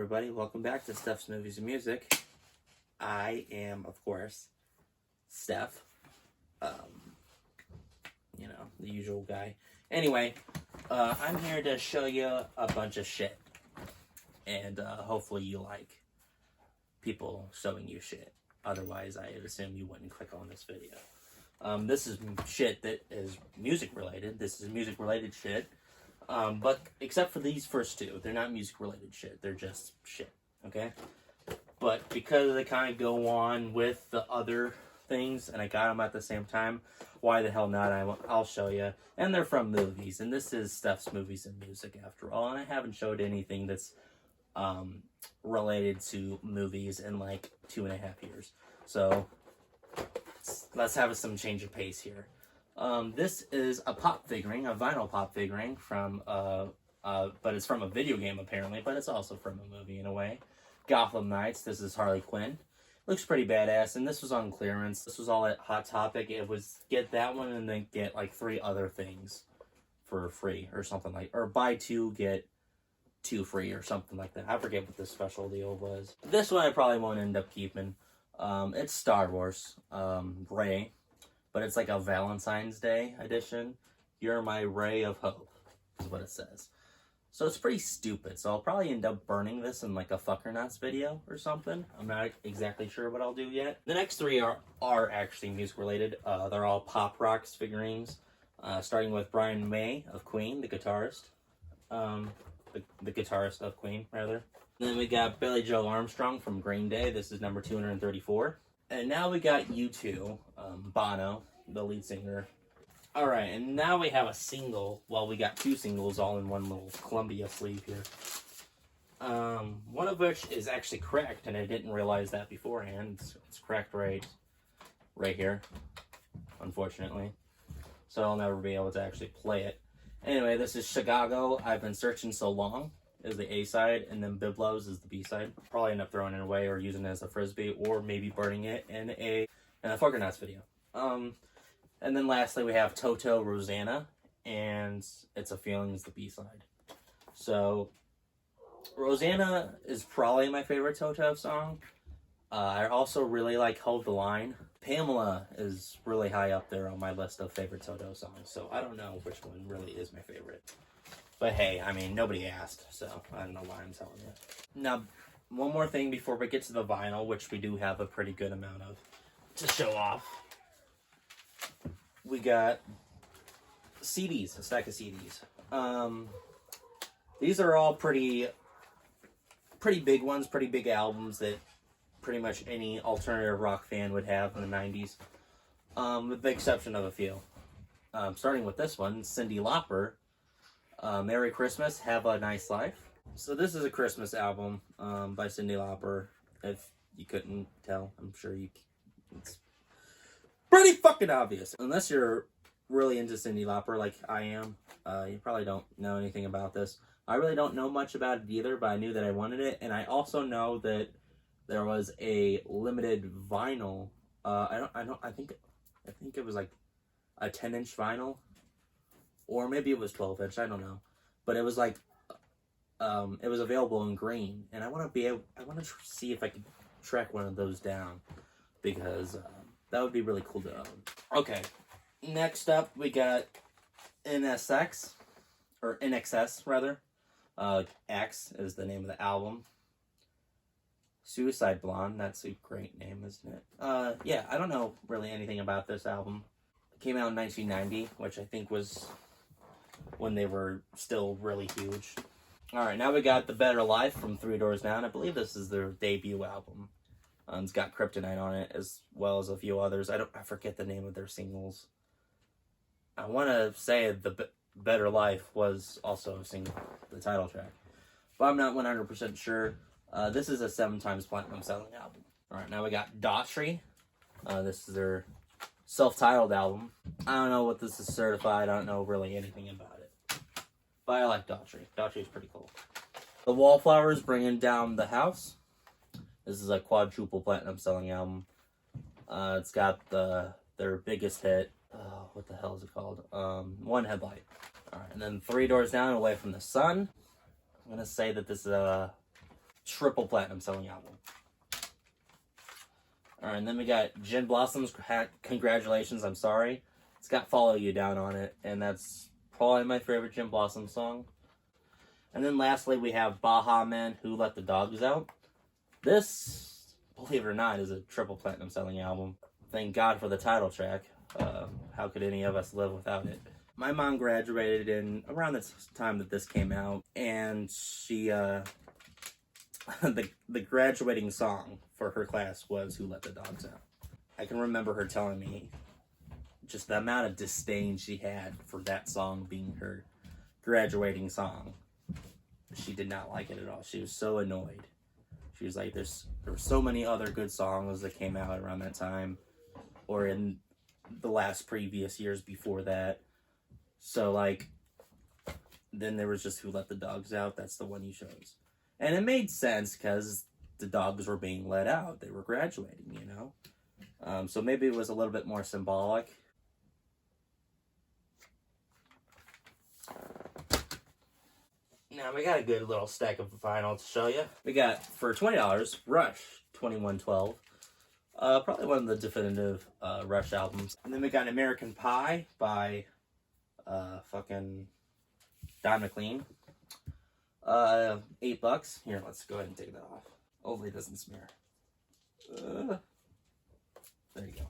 everybody. Welcome back to Steph's Movies and Music. I am, of course, Steph. The usual guy. Anyway, I'm here to show you a bunch of shit. And hopefully you like people showing you shit. Otherwise, I assume you wouldn't click on this video. This is shit that is music related. This is music related shit. But except for these first two, they're not music related shit. They're just shit, okay? But because they kind of go on with the other things, and I got them at the same time, why the hell not? I'll show you. And they're from movies, and this is Steph's Movies and Music after all, and I haven't showed anything that's related to movies in like 2.5 years. So let's have some change of pace here. This is a pop figurine, a vinyl pop figurine from, but it's from a video game apparently, but it's also from a movie in a way. Gotham Knights. This is Harley Quinn. Looks pretty badass, and this was on clearance. This was all at Hot Topic. It was get that one and then get like 3 other things for free or something like, or buy 2, get 2 free or something like that. I forget what the special deal was. This one I probably won't end up keeping. It's Star Wars, Rey. But it's like a Valentine's Day edition. You're my ray of hope, is what it says. So it's pretty stupid. So I'll probably end up burning this in like a Fucker Nuts video or something. I'm not exactly sure what I'll do yet. The next 3 are actually music related. They're all pop rock figurines. Starting with Brian May of Queen, the guitarist. The guitarist of Queen, rather. And then we got Billy Joe Armstrong from Green Day. This is number 234. And now we got U2, Bono, the lead singer. Alright, and now we have a single. Well, we got 2 singles all in one little Columbia sleeve here. One of which is actually cracked, and I didn't realize that beforehand. It's cracked right here, unfortunately. So I'll never be able to actually play it. Anyway, this is Chicago, I've Been Searching So Long, is the A-side, and then Biblos is the B-side. Probably end up throwing it away or using it as a frisbee, or maybe burning it in a Fucker Nuts video. And then lastly we have Toto Rosanna, and It's a Feeling is the B-side. So Rosanna is probably my favorite Toto song. I also really like Hold the Line. Pamela is really high up there on my list of favorite Toto songs, so I don't know which one really is my favorite. But hey, I mean, nobody asked, so I don't know why I'm telling you. Now, one more thing before we get to the vinyl, which we do have a pretty good amount of to show off. We got CDs, a stack of CDs. These are all pretty big ones, pretty big albums that pretty much any alternative rock fan would have in the 90s, with the exception of a few. Starting with this one, Cyndi Lauper. Merry Christmas, Have a Nice Life. So this is a Christmas album by Cyndi Lauper. If you couldn't tell, I'm sure it's pretty fucking obvious. Unless you're really into Cyndi Lauper like I am, you probably don't know anything about this. I really don't know much about it either, but I knew that I wanted it, and I also know that there was a limited vinyl. I think it was like a 10-inch vinyl. Or maybe it was 12-inch, I don't know. But it was like, it was available in green. And I want to see if I can track one of those down. Because that would be really cool to own. Okay, next up we got NSX. Or NXS, rather. X is the name of the album. Suicide Blonde, that's a great name, isn't it? Yeah, I don't know really anything about this album. It came out in 1990, which I think was when they were still really huge. Alright, now we got The Better Life from 3 Doors Down. I believe this is their debut album. It's got Kryptonite on it, as well as a few others. I forget the name of their singles. I want to say The Better Life was also a single, the title track. But I'm not 100% sure. This is a 7 times platinum selling album. Alright, now we got Daughtry. This is their self-titled album. I don't know what this is certified. I don't know really anything about it. But I like Daughtry. Daughtry is pretty cool. The Wallflowers, Bringing Down the House. This is a quadruple platinum selling album. It's got their biggest hit. What the hell is it called? One Headlight. Alright, and then 3 Doors Down, Away from the Sun. I'm going to say that this is a triple platinum selling album. Alright, and then we got Gin Blossoms, Congratulations, I'm Sorry. It's got Follow You Down on it, and that's probably my favorite Gin Blossoms song. And then lastly, we have Baha Men, Who Let the Dogs Out. This, believe it or not, is a triple platinum selling album. Thank God for the title track. How could any of us live without it? My mom graduated in around the time that this came out, and she, the graduating song for her class was Who Let the Dogs Out. I can remember her telling me just the amount of disdain she had for that song being her graduating song. She did not like it at all. She was so annoyed. She was like, there were so many other good songs that came out around that time, or in the last previous years before that. So, like, then there was just Who Let the Dogs Out. That's the one you chose. And it made sense because the dogs were being let out. They were graduating, you know? So maybe it was a little bit more symbolic. Now, we got a good little stack of vinyl to show you. We got, for $20, Rush 2112. Probably one of the definitive Rush albums. And then we got American Pie by fucking Don McLean. $8. Here, let's go ahead and take that off. Hopefully it doesn't smear. There you go.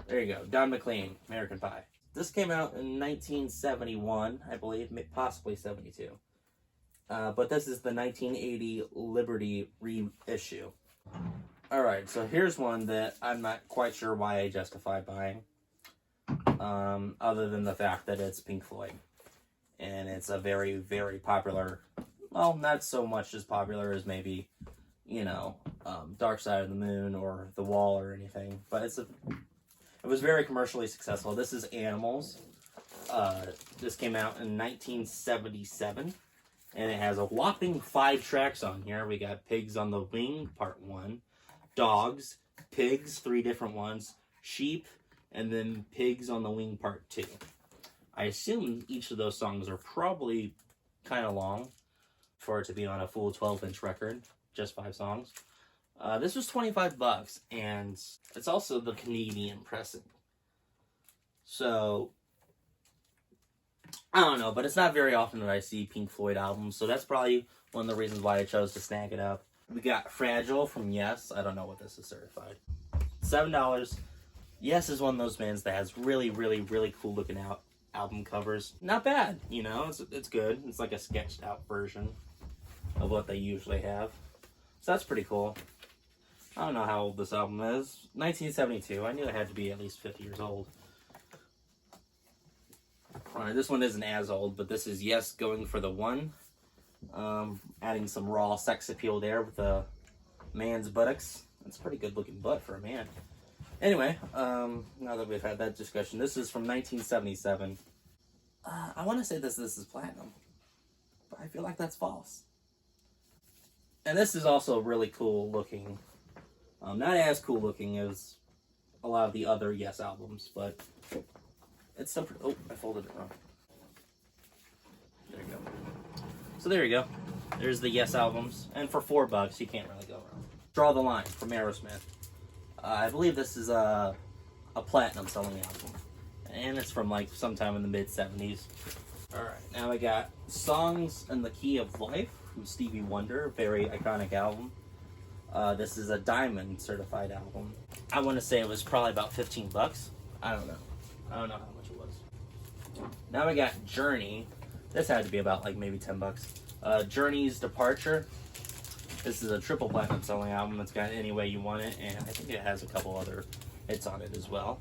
There you go. Don McLean, American Pie. This came out in 1971, I believe, possibly 72. But this is the 1980 Liberty reissue. Alright, so here's one that I'm not quite sure why I justify buying. Other than the fact that it's Pink Floyd. And it's a very, very popular, well, not so much as popular as maybe, you know, Dark Side of the Moon or The Wall or anything. But it was very commercially successful. This is Animals. This came out in 1977. And it has a whopping 5 tracks on here. We got Pigs on the Wing, Part 1. Dogs. Pigs, 3 different ones. Sheep. And then Pigs on the Wing, Part 2. I assume each of those songs are probably kind of long for it to be on a full 12-inch record. Just 5 songs. This was $25, and it's also the Canadian pressing. So, I don't know, but it's not very often that I see Pink Floyd albums, so that's probably one of the reasons why I chose to snag it up. We got Fragile from Yes. I don't know what this is certified. $7. Yes is one of those bands that has really, really, really cool looking album covers. Not bad, you know, it's good. It's like a sketched out version of what they usually have. So that's pretty cool. I don't know how old this album is. 1972. I knew it had to be at least 50 years old. Alright, this one isn't as old, but this is Yes, Going for the One. Adding some raw sex appeal there with a man's buttocks. That's a pretty good looking butt for a man. Anyway, now that we've had that discussion, this is from 1977. I want to say this is platinum, but I feel like that's false. And this is also really cool looking. Not as cool looking as a lot of the other Yes albums, but it's still pretty... Oh, I folded it wrong. There you go. So there you go. There's the Yes albums. And for $4, you can't really go wrong. Draw the Line from Aerosmith. I believe this is a platinum selling album. And it's from like sometime in the mid-70s. Alright, now I got Songs in the Key of Life from Stevie Wonder. Very iconic album. This is a diamond certified album. I want to say it was probably about $15. I don't know. I don't know how much it was. Now we got Journey. This had to be about like maybe $10. Journey's Departure. This is a triple platinum selling album. It's got Any Way You Want It, and I think it has a couple other hits on it as well.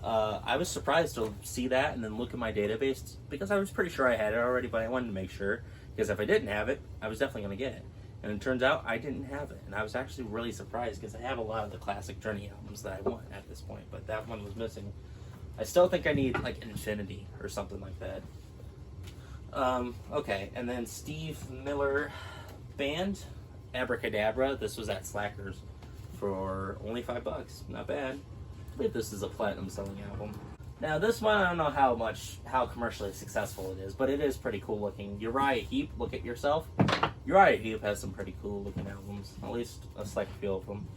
I was surprised to see that and then look at my database because I was pretty sure I had it already, but I wanted to make sure because if I didn't have it, I was definitely going to get it. And it turns out I didn't have it, and I was actually really surprised because I have a lot of the classic Journey albums that I want at this point, but that one was missing. I still think I need like Infinity or something like that. Okay, and then Steve Miller Band, Abracadabra. This was at Slackers for only $5. Not bad. I believe this is a platinum selling album. Now this one, I don't know how commercially successful it is, but it is pretty cool looking. Uriah Heep, Look at Yourself. Uriah Heep has some pretty cool looking albums, at least a select few of them.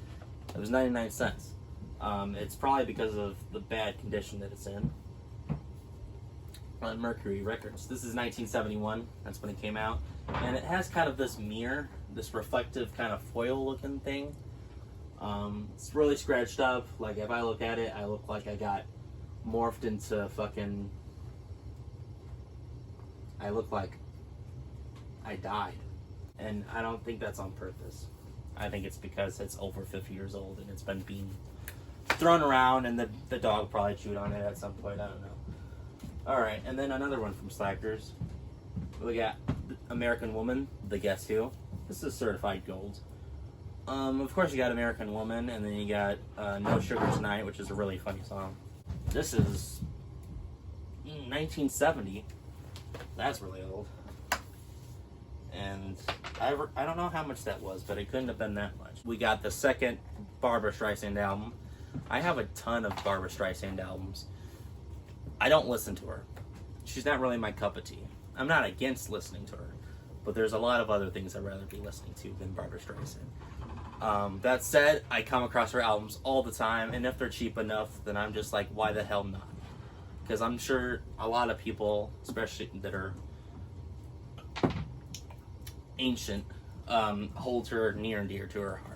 It was 99 cents. It's probably because of the bad condition that it's in. On Mercury Records. This is 1971, that's when it came out. And it has kind of this mirror, this reflective kind of foil looking thing. It's really scratched up. Like, if I look at it, I look like I got morphed into fucking... I look like I died. And I don't think that's on purpose. I think it's because it's over 50 years old and it's been being thrown around, and the dog probably chewed on it at some point. I don't know. Alright, and then another one from Slackers. We got American Woman, The Guess Who. This is certified gold. Of course you got American Woman, and then you got No Sugar Tonight, which is a really funny song. This is 1970. That's really old. And I don't know how much that was, but it couldn't have been that much. We got the second Barbra Streisand album. I have a ton of Barbra Streisand albums. I don't listen to her. She's not really my cup of tea. I'm not against listening to her, but there's a lot of other things I'd rather be listening to than Barbra Streisand. That said, I come across her albums all the time, and if they're cheap enough, then I'm just like, why the hell not? Because I'm sure a lot of people, especially that are ancient, holds her near and dear to her heart.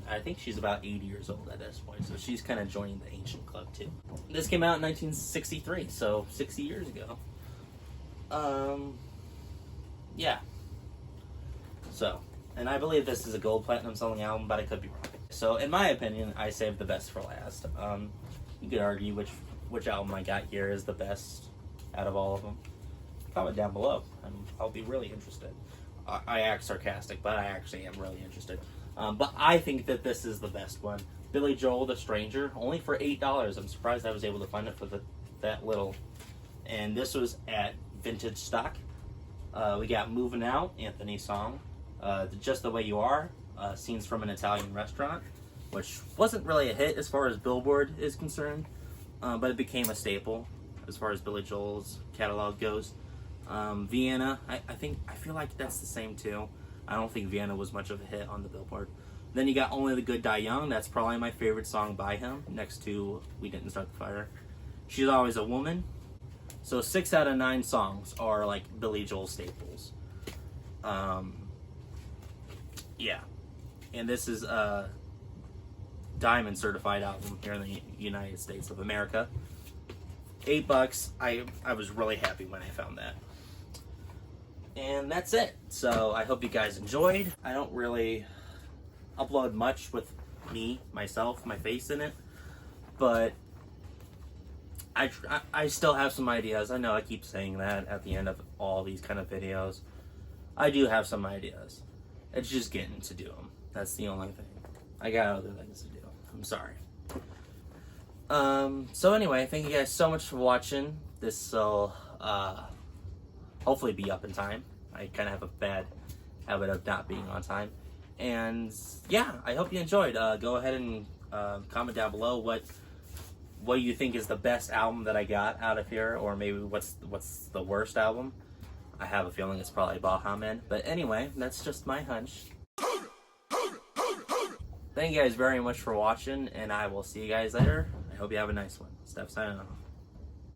I think she's about 80 years old at this point, so she's kind of joining the ancient club too. This came out in 1963, so 60 years ago. Yeah. So, and I believe this is a gold platinum selling album, but I could be wrong. So, in my opinion, I saved the best for last. You could argue which album I got here is the best out of all of them. Comment down below, and I'll be really interested. I act sarcastic, but I actually am really interested. But I think that this is the best one. Billy Joel, The Stranger, only for $8. I'm surprised I was able to find it for that little. And this was at Vintage Stock. We got Moving Out, Anthony song. Just the Way You Are, Scenes from an Italian Restaurant, which wasn't really a hit as far as Billboard is concerned, but it became a staple as far as Billy Joel's catalog goes. Vienna, I feel like that's the same too. I don't think Vienna was much of a hit on the Billboard. Then you got Only the Good Die Young. That's probably my favorite song by him, next to We Didn't Start the Fire. She's Always a Woman. So 6 out of 9 songs are like Billy Joel staples. Yeah. And this is a Diamond certified album here in the United States of America. $8. I was really happy when I found that. And that's it. So I hope you guys enjoyed. I don't really upload much with myself, my face in it, but I still have some ideas. I know I keep saying that at the end of all these kind of videos. I do have some ideas. It's just getting to do them. That's the only thing. I got other things to do. I'm sorry. So anyway, thank you guys so much for watching. This will hopefully be up in time. I kind of have a bad habit of not being on time. And yeah, I hope you enjoyed. Go ahead and comment down below what you think is the best album that I got out of here, or maybe what's the worst album. I have a feeling it's probably Baha Men. But anyway, that's just my hunch. Thank you guys very much for watching, and I will see you guys later. I hope you have a nice one. Steph signing off.